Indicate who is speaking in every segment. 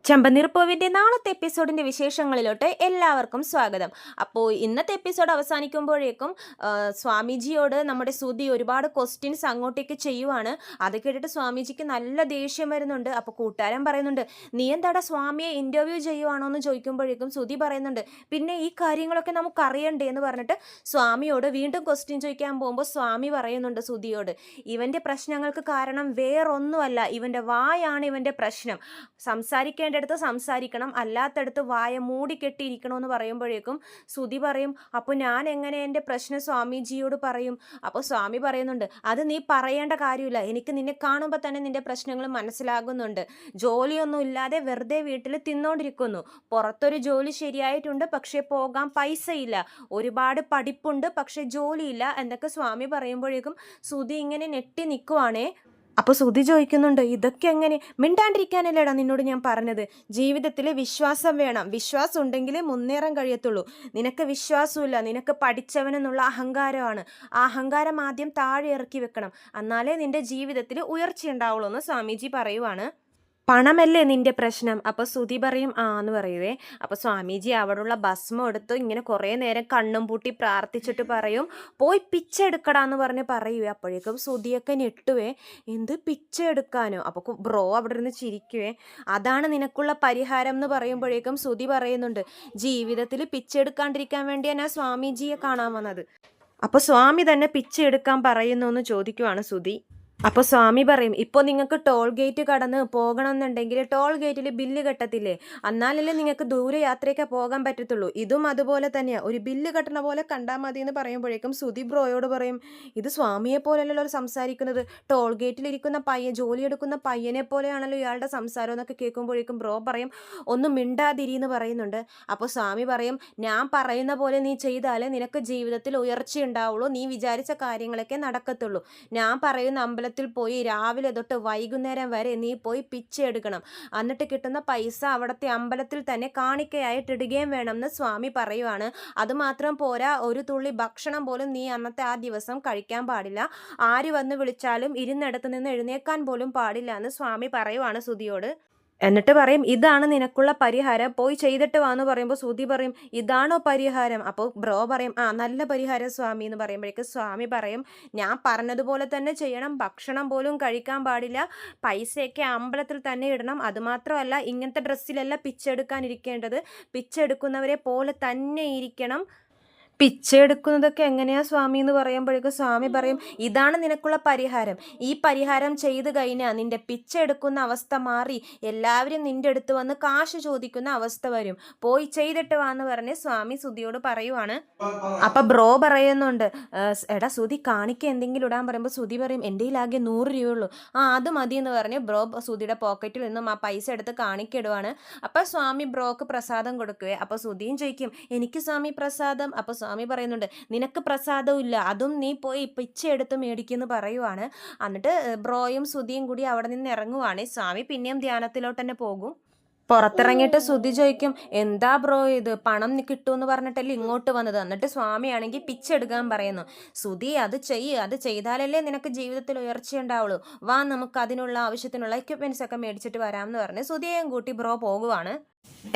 Speaker 1: ചെമ്പനീർപ്പൂവിൻ്റെ നാളത്തെ എപ്പിസോഡിൻ്റെ വിശേഷങ്ങളിലോട്ട് എല്ലാവർക്കും സ്വാഗതം. അപ്പോൾ ഇന്നത്തെ എപ്പിസോഡ് അവസാനിക്കുമ്പോഴേക്കും സ്വാമിജിയോട് നമ്മുടെ സുധി ഒരുപാട് ക്വസ്റ്റ്യൻസ് അങ്ങോട്ടേക്ക് ചെയ്യുവാണ്. അത് കേട്ടിട്ട് സ്വാമിജിക്ക് നല്ല ദേഷ്യം വരുന്നുണ്ട്. അപ്പോൾ കൂട്ടുകാരൻ പറയുന്നുണ്ട്, നീ എന്താടാ സ്വാമിയെ ഇൻ്റർവ്യൂ ചെയ്യുവാണോ എന്ന് ചോദിക്കുമ്പോഴേക്കും സുധി പറയുന്നുണ്ട്, പിന്നെ ഈ കാര്യങ്ങളൊക്കെ നമുക്ക് അറിയണ്ടേ എന്ന് പറഞ്ഞിട്ട് സ്വാമിയോട് വീണ്ടും ക്വസ്റ്റ്യൻ ചോദിക്കാൻ പോകുമ്പോൾ സ്വാമി പറയുന്നുണ്ട് സുധിയോട്, ഇവൻ്റെ പ്രശ്നങ്ങൾക്ക് കാരണം വേറൊന്നുമല്ല, ഇവൻ്റെ വായാണ് ഇവൻ്റെ പ്രശ്നം. സംസാരിക്കേണ്ടടുത്ത് സംസാരിക്കണം, അല്ലാത്തടുത്ത് വായ മൂടിക്കെട്ടിയിരിക്കണമെന്ന് പറയുമ്പോഴേക്കും സുധി പറയും, അപ്പോൾ ഞാൻ എങ്ങനെ എൻ്റെ പ്രശ്നം സ്വാമിജിയോട് പറയും? അപ്പോൾ സ്വാമി പറയുന്നുണ്ട്, അത് നീ പറയേണ്ട കാര്യമില്ല, എനിക്ക് നിന്നെ കാണുമ്പോൾ തന്നെ നിൻ്റെ പ്രശ്നങ്ങൾ മനസ്സിലാകുന്നുണ്ട്. ജോലിയൊന്നും ഇല്ലാതെ വെറുതെ വീട്ടിൽ തിന്നോണ്ടിരിക്കുന്നു. പുറത്തൊരു ജോലി ശരിയായിട്ടുണ്ട്, പക്ഷേ പോകാൻ പൈസയില്ല. ഒരുപാട് പഠിപ്പുണ്ട്, പക്ഷേ ജോലിയില്ല എന്നൊക്കെ സ്വാമി പറയുമ്പോഴേക്കും സുധി ഇങ്ങനെ ഞെട്ടി നിൽക്കുവാണേ. അപ്പോൾ സുധി ചോദിക്കുന്നുണ്ട്, ഇതൊക്കെ എങ്ങനെ? മിണ്ടാണ്ടിരിക്കാനല്ലേടാ നിന്നോട് ഞാൻ പറഞ്ഞത്. ജീവിതത്തിൽ വിശ്വാസം വേണം, വിശ്വാസം ഉണ്ടെങ്കിലേ മുന്നേറാൻ കഴിയത്തുള്ളൂ. നിനക്ക് വിശ്വാസമില്ല, നിനക്ക് പഠിച്ചവനെന്നുള്ള അഹങ്കാരമാണ്. ആ അഹങ്കാരം ആദ്യം താഴെ ഇറക്കി വെക്കണം, എന്നാലേ നിന്റെ ജീവിതത്തിൽ ഉയർച്ചയുണ്ടാവുള്ളൂ എന്ന് സ്വാമിജി പറയുവാണ്. പണമല്ലേ നിന്റെ പ്രശ്നം? അപ്പോൾ സുധി പറയും ആ എന്ന് പറയുവേ. അപ്പോൾ സ്വാമിജി അവിടെയുള്ള ഭസ്മം എടുത്ത് ഇങ്ങനെ കുറേ നേരം കണ്ണും പൂട്ടി പ്രാർത്ഥിച്ചിട്ട് പറയും, പോയി പിച്ച എടുക്കടാന്ന് പറഞ്ഞ് പറയുവേ. അപ്പോഴേക്കും സുധിയൊക്കെ ഞെട്ടുവേ, എന്ത് പിച്ച എടുക്കാനോ? അപ്പോൾ ബ്രോ അവിടെ ഇരുന്ന് ചിരിക്കുവേ. അതാണ് നിനക്കുള്ള പരിഹാരം എന്ന് പറയുമ്പോഴേക്കും സുധി പറയുന്നുണ്ട്, ജീവിതത്തിൽ പിച്ച എടുക്കാണ്ടിരിക്കാൻ വേണ്ടിയാണ് ഞാൻ സ്വാമിജിയെ കാണാൻ വന്നത്. അപ്പോൾ സ്വാമി തന്നെ പിച്ച എടുക്കാൻ പറയുന്നു എന്ന് ചോദിക്കുവാണ് സുധി. അപ്പോൾ സ്വാമി പറയും, ഇപ്പോൾ നിങ്ങൾക്ക് ടോൾ ഗേറ്റ് കടന്ന് പോകണമെന്നുണ്ടെങ്കിൽ ടോൾ ഗേറ്റിൽ ബില്ല് കെട്ടത്തില്ലേ, എന്നാലല്ലേ നിങ്ങൾക്ക് ദൂരെ യാത്രയൊക്കെ പോകാൻ പറ്റത്തുള്ളൂ. ഇതും അതുപോലെ തന്നെയാണ്, ഒരു ബില്ല് കെട്ടണ പോലെ കണ്ടാൽ മതി എന്ന് പറയുമ്പോഴേക്കും സുധി ബ്രോയോട് പറയും, ഇത് സ്വാമിയെ പോലെയല്ലോ സംസാരിക്കുന്നത്, ടോൾ ഗേറ്റിലിരിക്കുന്ന പയ്യൻ, ജോലിയെടുക്കുന്ന പയ്യനെ പോലെയാണല്ലോ ഇയാളുടെ സംസാരം എന്നൊക്കെ കേൾക്കുമ്പോഴേക്കും ബ്രോ പറയും, ഒന്നും മിണ്ടാതിരി എന്ന് പറയുന്നുണ്ട്. അപ്പോൾ സ്വാമി പറയും, ഞാൻ പറയുന്ന പോലെ നീ ചെയ്താലേ നിനക്ക് ജീവിതത്തിൽ ഉയർച്ചയുണ്ടാവുള്ളൂ, നീ വിചാരിച്ച കാര്യങ്ങളൊക്കെ നടക്കത്തുള്ളൂ. ഞാൻ പറയുന്ന അമ്പലത്തിൽ പോയി രാവിലെ തൊട്ട് വൈകുന്നേരം വരെ നീ പോയി പിച്ച എടുക്കണം, എന്നിട്ട് കിട്ടുന്ന പൈസ അവിടുത്തെ അമ്പലത്തിൽ തന്നെ കാണിക്കയായിട്ട് ഇടുകയും വേണം എന്ന് സ്വാമി പറയുവാണ്. അതുമാത്രം പോരാ, ഒരു തുള്ളി ഭക്ഷണം പോലും നീ അന്നത്തെ ആ ദിവസം കഴിക്കാൻ പാടില്ല. ആര് വന്ന് വിളിച്ചാലും ഇരുന്നിടത്ത് നിന്ന് എഴുന്നേക്കാൻ പോലും പാടില്ല എന്ന് സ്വാമി പറയുവാണ് സുധിയോട്. എന്നിട്ട് പറയും, ഇതാണ് നിനക്കുള്ള പരിഹാരം, പോയി ചെയ്തിട്ട് വാന്ന് പറയുമ്പോൾ സുധി പറയും, ഇതാണോ പരിഹാരം? അപ്പോൾ ബ്രോ പറയും, ആ നല്ല പരിഹാരം സ്വാമി എന്ന് പറയുമ്പോഴേക്ക് സ്വാമി പറയും, ഞാൻ പറഞ്ഞതുപോലെ തന്നെ ചെയ്യണം, ഭക്ഷണം പോലും കഴിക്കാൻ പാടില്ല, പൈസയൊക്കെ അമ്പലത്തിൽ തന്നെ ഇടണം, അതുമാത്രമല്ല ഇങ്ങനത്തെ ഡ്രസ്സിലല്ല പിച്ചെടുക്കാനിരിക്കേണ്ടത്, പിച്ചെടുക്കുന്നവരെ പോലെ തന്നെ ഇരിക്കണം. പിച്ച എടുക്കുന്നതൊക്കെ എങ്ങനെയാ സ്വാമി എന്ന് പറയുമ്പോഴേക്കും സ്വാമി പറയും, ഇതാണ് നിനക്കുള്ള പരിഹാരം, ഈ പരിഹാരം ചെയ്തു കഴിഞ്ഞാൽ നിന്റെ പിച്ച എടുക്കുന്ന അവസ്ഥ മാറി എല്ലാവരും നിന്റെ അടുത്ത് വന്ന് കാശ് ചോദിക്കുന്ന അവസ്ഥ വരും, പോയി ചെയ്തിട്ട് വാന്ന് പറഞ്ഞ് സ്വാമി സുധിയോട് പറയുവാണ്. അപ്പം ബ്രോ പറയുന്നുണ്ട്, എടാ സുധി കാണിക്ക എന്തെങ്കിലും ഇടാൻ പറയുമ്പോൾ സുധി പറയും, എൻ്റെ ആകെ 100 രൂപയുള്ളൂ. ആ അത് മതി എന്ന് പറഞ്ഞ് ബ്രോ സുധിയുടെ പോക്കറ്റിൽ നിന്നും ആ പൈസ എടുത്ത് കാണിക്കിടുവാണ്. അപ്പം സ്വാമി ബ്രോക്ക് പ്രസാദം കൊടുക്കുവേ. അപ്പോൾ സുധിയും ചോദിക്കും, എനിക്ക് സ്വാമി പ്രസാദം? അപ്പോൾ സ്വാമി പറയുന്നുണ്ട്, നിനക്ക് പ്രസാദവും ഇല്ല, അതും നീ പോയി പിച്ച എടുത്ത് മേടിക്കുമെന്ന് പറയുവാണ്. എന്നിട്ട് ബ്രോയും സുധിയും കൂടി അവിടെ നിന്ന് ഇറങ്ങുവാണ്. സ്വാമി പിന്നെയും ധ്യാനത്തിലോട്ട് തന്നെ പോകും. പുറത്തിറങ്ങിയിട്ട് സുധി ചോദിക്കും, എന്താ ബ്രോ ഇത്, പണം കിട്ടുമെന്ന് പറഞ്ഞിട്ടല്ലേ ഇങ്ങോട്ട് വന്നത്? എന്നിട്ട് സ്വാമിയാണെങ്കിൽ പിച്ചെടുക്കാൻ പറയുന്നു. സുധി, അത് ചെയ്താലല്ലേ നിനക്ക് ജീവിതത്തിൽ ഉയർച്ചയുണ്ടാവുള്ളൂ, വാ നമുക്ക് അതിനുള്ള ആവശ്യത്തിനുള്ള എക്യുപ്മെൻറ്റ്സ് ഒക്കെ മേടിച്ചിട്ട് വരാമെന്ന് പറഞ്ഞ് സുധിയെയും കൂട്ടി ബ്രോ പോകുവാണ്.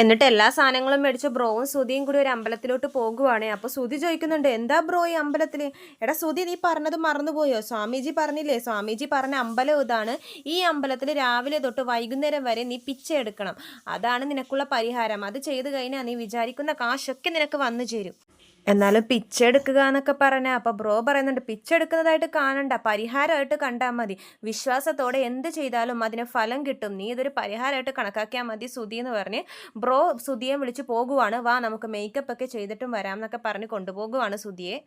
Speaker 1: എന്നിട്ട് എല്ലാ സാധനങ്ങളും മേടിച്ച് ബ്രോവും സുധിയും കൂടി ഒരു അമ്പലത്തിലോട്ട് പോകുവാണ്. അപ്പോൾ സുധി ചോദിക്കുന്നുണ്ട്, എന്താ ബ്രോ ഈ അമ്പലത്തിൽ? എടാ സുധി, നീ പറഞ്ഞത് മറന്നുപോയോ? സ്വാമിജി പറഞ്ഞില്ലേ, സ്വാമിജി പറഞ്ഞ അമ്പലം ഇതാണ്, ഈ അമ്പലത്തിൽ രാവിലെ തൊട്ട് വൈകുന്നേരം വരെ നീ പിച്ച എടുക്കണം, അതാണ് നിനക്കുള്ള പരിഹാരം, അത് ചെയ്ത് കഴിഞ്ഞാൽ നീ വിചാരിക്കുന്ന കാശൊക്കെ നിനക്ക് വന്നു ചേരും. എന്നാലും പിച്ചെടുക്കുക എന്നൊക്കെ പറഞ്ഞാൽ അപ്പോൾ ബ്രോ പറയുന്നുണ്ട്, പിച്ചെടുക്കുന്നതായിട്ട് കാണണ്ട, പരിഹാരമായിട്ട് കണ്ടാൽ മതി, വിശ്വാസത്തോടെ എന്ത് ചെയ്താലും അതിന് ഫലം കിട്ടും, നീ ഇതൊരു പരിഹാരമായിട്ട് കണക്കാക്കിയാൽ മതി സുധി എന്ന് പറഞ്ഞ് ബ്രോ സുധിയെ വിളിച്ച് പോകുവാണ്. വാ നമുക്ക് മേക്കപ്പ് ഒക്കെ ചെയ്തിട്ടും വരാം എന്നൊക്കെ പറഞ്ഞ് കൊണ്ടുപോകുവാണ് സുധിയെ.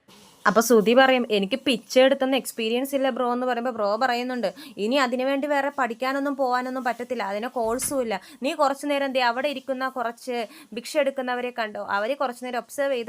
Speaker 1: അപ്പോൾ സുധി പറയും, എനിക്ക് പിച്ചെടുത്തൊന്നും എക്സ്പീരിയൻസ് ഇല്ല ബ്രോ എന്ന് പറയുമ്പോൾ ബ്രോ പറയുന്നുണ്ട്, ഇനി അതിനുവേണ്ടി വേറെ പഠിക്കാനൊന്നും പോകാനൊന്നും പറ്റത്തില്ല, അതിന് കോഴ്സും ഇല്ല, നീ കുറച്ച് നേരം അവിടെ ഇരിക്കുന്ന കുറച്ച് ഭിക്ഷ എടുക്കുന്നവരെ കണ്ടോ, അവർ കുറച്ച് നേരം ഒബ്സർവ്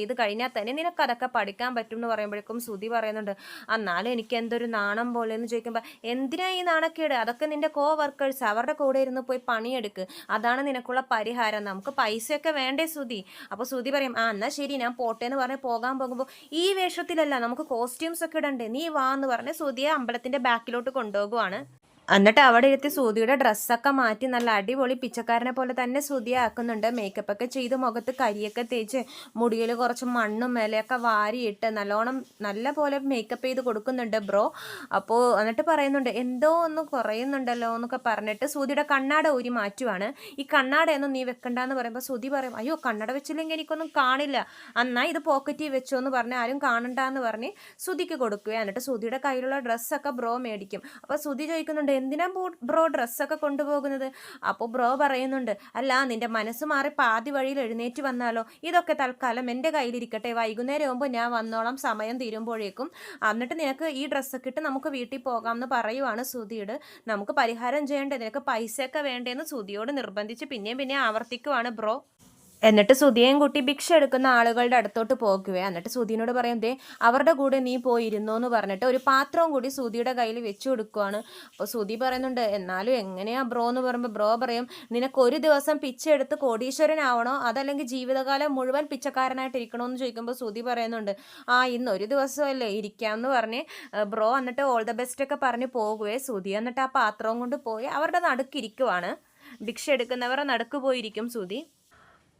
Speaker 1: ചെയ്ത് കഴിഞ്ഞാൽ തന്നെ നിനക്ക് അതൊക്കെ പഠിക്കാൻ പറ്റും എന്ന് പറയുമ്പോഴേക്കും സുധി പറയുന്നുണ്ട്, എന്നാലും എനിക്ക് എന്തൊരു നാണം പോലെ എന്ന് ചോദിക്കുമ്പോൾ, എന്തിനാ ഈ നാണക്കേട്, അതൊക്കെ നിന്റെ വർക്കേഴ്സ്, അവരുടെ കൂടെ ഇരുന്ന് പോയി പണിയെടുക്ക്, അതാണ് നിനക്കുള്ള പരിഹാരം, നമുക്ക് പൈസയൊക്കെ വേണ്ടേ സുധി? അപ്പോൾ സുധി പറയും, ആ എന്നാൽ ശരി ഞാൻ പോട്ടെ എന്ന് പറഞ്ഞ് പോകാൻ പോകുമ്പോൾ, ഈ വേഷത്തിലല്ല, നമുക്ക് കോസ്റ്റ്യൂംസ് ഒക്കെ ഇടണ്ടേ, നീ വാ എന്ന് പറഞ്ഞ് സുധിയെ അമ്പലത്തിൻ്റെ ബാക്കിലോട്ട് കൊണ്ടുപോകുവാണ്. എന്നിട്ട് അവിടെ ഇരുത്തി സൂതിയുടെ ഡ്രസ്സൊക്കെ മാറ്റി നല്ല അടിപൊളി പിച്ചക്കാരനെ പോലെ തന്നെ സൂതിയെ ആക്കുന്നുണ്ട്. മേക്കപ്പൊക്കെ ചെയ്ത് മുഖത്ത് കരിയൊക്കെ തേച്ച് മുടിയിൽ കുറച്ച് മണ്ണും മേലെയൊക്കെ വാരിയിട്ട് നല്ലോണം നല്ല പോലെ മേക്കപ്പ് ചെയ്ത് കൊടുക്കുന്നുണ്ട് ബ്രോ. അപ്പോൾ എന്നിട്ട് പറയുന്നുണ്ട് എന്തോ ഒന്ന് കുറയുന്നുണ്ടല്ലോ എന്നൊക്കെ പറഞ്ഞിട്ട് സൂതിയുടെ കണ്ണാട ഊരി മാറ്റുവാണ്. ഈ കണ്ണാടയൊന്നും നീ വെക്കണ്ടെന്ന് പറയുമ്പോൾ സൂതി പറയും അയ്യോ കണ്ണട വെച്ചില്ലെങ്കിൽ എനിക്കൊന്നും കാണില്ല, എന്നാൽ ഇത് പോക്കറ്റിൽ വെച്ചോ എന്ന് പറഞ്ഞ് ആരും കാണണ്ടെന്ന് പറഞ്ഞ് സുതിക്ക് കൊടുക്കുക. എന്നിട്ട് സുതിയുടെ കയ്യിലുള്ള ഡ്രസ്സൊക്കെ ബ്രോ മേടിക്കും. അപ്പോൾ സുതി ചോദിക്കുന്നുണ്ട് എന്തിനാ ബ്രോ ഡ്രസ്സൊക്കെ കൊണ്ടുപോകുന്നത്? അപ്പോൾ ബ്രോ പറയുന്നുണ്ട് അല്ല നിന്റെ മനസ്സ് മാറി പാതി വഴിയിൽ എഴുന്നേറ്റ് വന്നാലോ, ഇതൊക്കെ തൽക്കാലം എൻ്റെ കയ്യിലിരിക്കട്ടെ, വൈകുന്നേരം ആകുമ്പോൾ ഞാൻ വന്നോളാം സമയം തീരുമ്പോഴേക്കും, എന്നിട്ട് നിനക്ക് ഈ ഡ്രസ്സൊക്കെ ഇട്ട് നമുക്ക് വീട്ടിൽ പോകാം എന്ന് പറയുവാണ് സുതിയോട്. നമുക്ക് പരിഹാരം ചെയ്യേണ്ടത്, നിനക്ക് പൈസയൊക്കെ വേണ്ടതെന്ന് സുതിയോട് നിർബന്ധിച്ച് പിന്നെയും ആവർത്തിക്കുവാണ് ബ്രോ. എന്നിട്ട് സുധിയേയും കൂട്ടി ഭിക്ഷ എടുക്കുന്ന ആളുകളുടെ അടുത്തോട്ട് പോകുകയാണ്. എന്നിട്ട് സുധീനോട് പറയും ദേ അവരുടെ കൂടെ നീ പോയിരുന്നോ എന്ന് പറഞ്ഞിട്ട് ഒരു പാത്രവും കൂടി സുധിയുടെ കയ്യിൽ വെച്ചു കൊടുക്കുവാണ്. അപ്പോൾ സുധി പറയുന്നുണ്ട് എന്നാലും എങ്ങനെയാ ബ്രോ എന്ന് പറയുമ്പോൾ ബ്രോ പറയും നിനക്ക് ഒരു ദിവസം പിച്ച എടുത്ത് കോടീശ്വരനാവണോ അതല്ലെങ്കിൽ ജീവിതകാലം മുഴുവൻ പിച്ചക്കാരനായിട്ട് ഇരിക്കണോ എന്ന് ചോദിക്കുമ്പോൾ സുധി പറയുന്നുണ്ട് ഇന്ന് ഒരു ദിവസമല്ലേ ഇരിക്കാമെന്ന് പറഞ്ഞ് ബ്രോ എന്നിട്ട് ഓൾ ദ ബെസ്റ്റ് ഒക്കെ പറഞ്ഞ് പോകുവേ. സുധി എന്നിട്ട് ആ പാത്രവും കൊണ്ട് പോയി അവരുടെ നടുക്കിരിക്കുവാണ്. ഭിക്ഷ എടുക്കുന്നവരുടെ നടുക്ക് പോയിരിക്കും സുധി.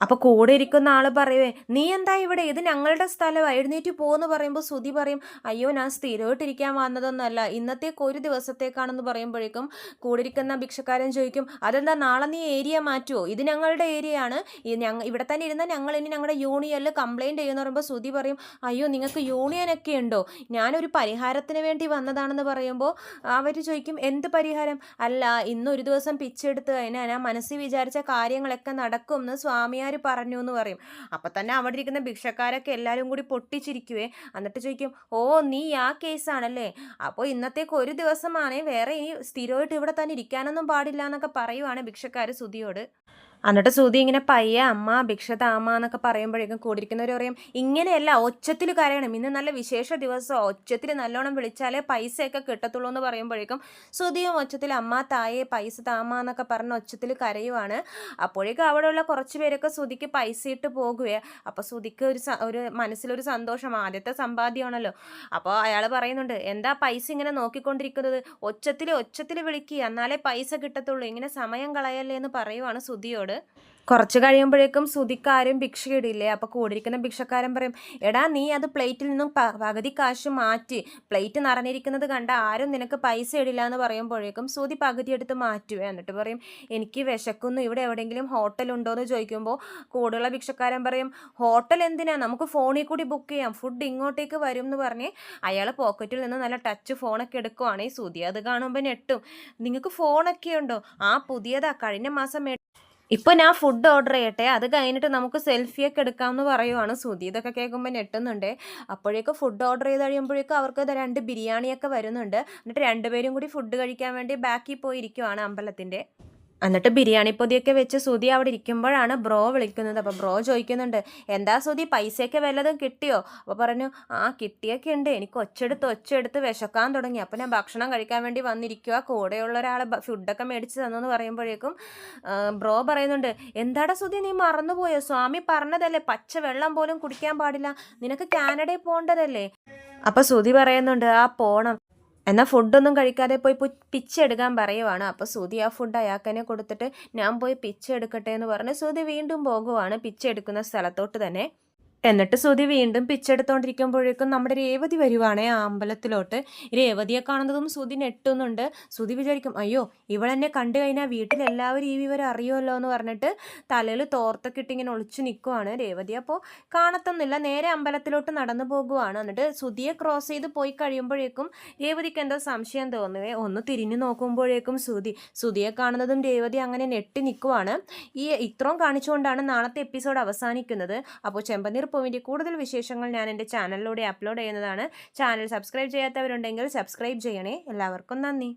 Speaker 1: അപ്പോൾ കൂടെ ഇരിക്കുന്ന ആൾ പറയുവേ നീ എന്താ ഇവിടെ, ഇത് ഞങ്ങളുടെ സ്ഥലമാണ്, എഴുന്നേറ്റ് പോകുമെന്ന് പറയുമ്പോൾ സുധി പറയും അയ്യോ ഞാൻ സ്ഥിരമായിട്ടിരിക്കാൻ വന്നതൊന്നുമല്ല, ഇന്നത്തേക്ക് ഒരു ദിവസത്തേക്കാണെന്ന് പറയുമ്പോഴേക്കും കൂടെ ഇരിക്കുന്ന ഭിക്ഷക്കാരൻ ചോദിക്കും അതെന്താ നാളെ നീ ഏരിയ മാറ്റുമോ, ഇത് ഞങ്ങളുടെ ഏരിയ ആണ്, ഇവിടെ തന്നെ ഇരുന്നാൽ ഞങ്ങൾ ഇനി ഞങ്ങളുടെ യൂണിയനിൽ കംപ്ലയിൻറ്റ് ചെയ്യുമെന്ന് പറയുമ്പോൾ സുധി പറയും അയ്യോ നിങ്ങൾക്ക് യൂണിയനൊക്കെ ഉണ്ടോ, ഞാനൊരു പരിഹാരത്തിന് വേണ്ടി വന്നതാണെന്ന് പറയുമ്പോൾ അവർ ചോദിക്കും എന്ത് പരിഹാരം, അല്ല ഇന്നൊരു ദിവസം പിച്ചെടുത്ത് കഴിഞ്ഞാൽ ഞാൻ മനസ്സിൽ വിചാരിച്ച കാര്യങ്ങളൊക്കെ നടക്കുമെന്ന് സ്വാമിയാർ പറഞ്ഞു എന്ന് പറയും. അപ്പൊ തന്നെ അവിടെ ഇരിക്കുന്ന ഭിക്ഷക്കാരൊക്കെ എല്ലാവരും കൂടി പൊട്ടിച്ചിരിക്കുവേ. എന്നിട്ട് ചോദിക്കും ഓ നീ ആ കേസാണല്ലേ, അപ്പോൾ ഇന്നത്തേക്ക് ഒരു ദിവസമാണേ, വേറെ ഇനി സ്ഥിരമായിട്ട് ഇവിടെ തന്നെ ഇരിക്കാനൊന്നും പാടില്ല എന്നൊക്കെ പറയുവാണ് ഭിക്ഷക്കാർ സുധിയോട്. എന്നിട്ട് സുധി ഇങ്ങനെ പയ്യ അമ്മ ഭിക്ഷ താമ എന്നൊക്കെ പറയുമ്പോഴേക്കും കൂടിയിരിക്കുന്നവർ പറയും ഇങ്ങനെയല്ല ഒച്ചത്തിൽ കരയണം, ഇന്ന് നല്ല വിശേഷ ദിവസം, ഒച്ചത്തിൽ നല്ലോണം വിളിച്ചാലേ പൈസയൊക്കെ കിട്ടത്തുള്ളൂ എന്ന് പറയുമ്പോഴേക്കും സുധിയും ഒച്ചത്തിൽ അമ്മ തായേ പൈസ താമ എന്നൊക്കെ പറഞ്ഞ് ഒച്ചത്തിൽ കരയുവാണ്. അപ്പോഴേക്കും അവിടെയുള്ള കുറച്ച് പേരൊക്കെ സുധിക്ക് പൈസ ഇട്ട് പോകുകയാണ്. അപ്പോൾ സുധിക്ക് ഒരു മനസ്സിലൊരു സന്തോഷം, ആദ്യത്തെ സമ്പാദ്യമാണല്ലോ. അപ്പോൾ അയാൾ പറയുന്നുണ്ട് എന്താ പൈസ ഇങ്ങനെ നോക്കിക്കൊണ്ടിരിക്കുന്നത്, ഒച്ചത്തിൽ വിളിക്കുക എന്നാലേ പൈസ കിട്ടത്തുള്ളൂ, ഇങ്ങനെ സമയം കളയല്ലേ എന്ന് പറയുവാണ് സുധിയോട്. കുറച്ച് കഴിയുമ്പോഴേക്കും സുധിക്കാരും ഭിക്ഷ ഇടില്ലേ. അപ്പോൾ കൂടിയിരിക്കുന്ന ഭിക്ഷക്കാരൻ പറയും എടാ നീ അത് പ്ലേറ്റിൽ നിന്നും പകുതി കാശ് മാറ്റി, പ്ലേറ്റ് നിറഞ്ഞിരിക്കുന്നത് കണ്ട ആരും നിനക്ക് പൈസ ഇടില്ല എന്ന് പറയുമ്പോഴേക്കും സുധി പകുതി എടുത്ത് മാറ്റുവേ. എന്നിട്ട് പറയും എനിക്ക് വിശക്കുന്നു, ഇവിടെ എവിടെയെങ്കിലും ഹോട്ടൽ ഉണ്ടോ എന്ന് ചോദിക്കുമ്പോൾ കൂടുതലുള്ള ഭിക്ഷക്കാരൻ പറയും ഹോട്ടൽ എന്തിനാ, നമുക്ക് ഫോണിൽ കൂടി ബുക്ക് ചെയ്യാം, ഫുഡ് ഇങ്ങോട്ടേക്ക് വരും എന്ന് പറഞ്ഞ് അയാൾ പോക്കറ്റിൽ നിന്ന് നല്ല ടച്ച് ഫോണൊക്കെ എടുക്കുവാണ്. ഈ സുധി അത് കാണുമ്പോൾ ഞെട്ടും, നിങ്ങൾക്ക് ഫോണൊക്കെ ഉണ്ടോ, പുതിയതാ കഴിഞ്ഞ മാസം ഇപ്പോൾ ഞാൻ ഫുഡ് ഓർഡർ ചെയ്യട്ടെ, അത് കഴിഞ്ഞിട്ട് നമുക്ക് സെൽഫിയൊക്കെ എടുക്കാമെന്ന് പറയുവാണ് സുധി. ഇതൊക്കെ കേൾക്കുമ്പോൾ ഞെട്ടുന്നുണ്ട്. അപ്പോഴേക്കും ഫുഡ് ഓർഡർ ചെയ്ത് കഴിയുമ്പോഴേക്കും അവർക്ക് 2 ബിരിയാണിയൊക്കെ വരുന്നുണ്ട്. എന്നിട്ട് രണ്ടുപേരും കൂടി ഫുഡ് കഴിക്കാൻ വേണ്ടി ബാക്കിൽ പോയി ഇരിക്കുവാണ് അമ്പലത്തിൻ്റെ. എന്നിട്ട് ബിരിയാണി പൊതിയൊക്കെ വെച്ച് സുധി അവിടെ ഇരിക്കുമ്പോഴാണ് ബ്രോ വിളിക്കുന്നത്. അപ്പോൾ ബ്രോ ചോദിക്കുന്നുണ്ട് എന്താ സുധി പൈസയൊക്കെ വല്ലതും കിട്ടിയോ? അപ്പോൾ പറഞ്ഞു കിട്ടിയൊക്കെ ഉണ്ട്, എനിക്ക് ഒച്ചെടുത്ത് വിശക്കാൻ തുടങ്ങി, അപ്പോൾ ഞാൻ ഭക്ഷണം കഴിക്കാൻ വേണ്ടി വന്നിരിക്കുക, കൂടെയുള്ള ഒരാൾ ഫുഡൊക്കെ മേടിച്ച് തന്നെന്ന് പറയുമ്പോഴേക്കും ബ്രോ പറയുന്നുണ്ട് എന്താടാ സുധി നീ മറന്നുപോയോ, സ്വാമി പറഞ്ഞതല്ലേ പച്ച വെള്ളം പോലും കുടിക്കാൻ പാടില്ല, നിനക്ക് കാനഡയിൽ പോകേണ്ടതല്ലേ? അപ്പോൾ സുധി പറയുന്നുണ്ട് പോണം, എന്നാൽ ഫുഡൊന്നും കഴിക്കാതെ പോയി പിച്ച എടുക്കാൻ പറയുവാണ്. അപ്പോൾ സുധി ആ ഫുഡ് അയാൾക്കന്നെ കൊടുത്തിട്ട് ഞാൻ പോയി പിച്ച എടുക്കട്ടെ എന്ന് പറഞ്ഞ് സുധി വീണ്ടും പോകുവാണ് പിച്ച എടുക്കുന്ന സ്ഥലത്തോട്ട് തന്നെ. എന്നിട്ട് സുധി വീണ്ടും പിച്ചെടുത്തോണ്ടിരിക്കുമ്പോഴേക്കും നമ്മുടെ രേവതി വരുവാണേ ആ അമ്പലത്തിലോട്ട്. രേവതിയെ കാണുന്നതും സുധി ഞെട്ടുന്നുണ്ട്. സുധി വിചാരിക്കും അയ്യോ ഇവളെന്നെ കണ്ടു കഴിഞ്ഞാൽ വീട്ടിലെല്ലാവരും ഈ വിവരം അറിയുമല്ലോ എന്ന് പറഞ്ഞിട്ട് തലയിൽ തോർത്തൊക്കെ ഇട്ട് ഇങ്ങനെ ഒളിച്ചു നിൽക്കുവാണ് രേവതി. അപ്പോൾ കാണത്തൊന്നുമില്ല, നേരെ അമ്പലത്തിലോട്ട് നടന്നു പോകുവാണ്. എന്നിട്ട് സുധിയെ ക്രോസ് ചെയ്ത് പോയി കഴിയുമ്പോഴേക്കും രേവതിക്ക് എന്തോ സംശയം തോന്നുവേ. ഒന്ന് തിരിഞ്ഞു നോക്കുമ്പോഴേക്കും സുധിയെ കാണുന്നതും രേവതി അങ്ങനെ ഞെട്ടി നിൽക്കുവാണ്. ഇത്രയും കാണിച്ചുകൊണ്ടാണ് നാളത്തെ എപ്പിസോഡ് അവസാനിക്കുന്നത്. അപ്പോൾ ചെമ്പനീർ പൂവിൻ്റെ കൂടുതൽ വിശേഷങ്ങൾ ഞാൻ എൻ്റെ ചാനലിലൂടെ അപ്ലോഡ് ചെയ്യുന്നതാണ്. ചാനൽ സബ്സ്ക്രൈബ് ചെയ്യാത്തവരുണ്ടെങ്കിൽ സബ്സ്ക്രൈബ് ചെയ്യണേ. എല്ലാവർക്കും നന്ദി.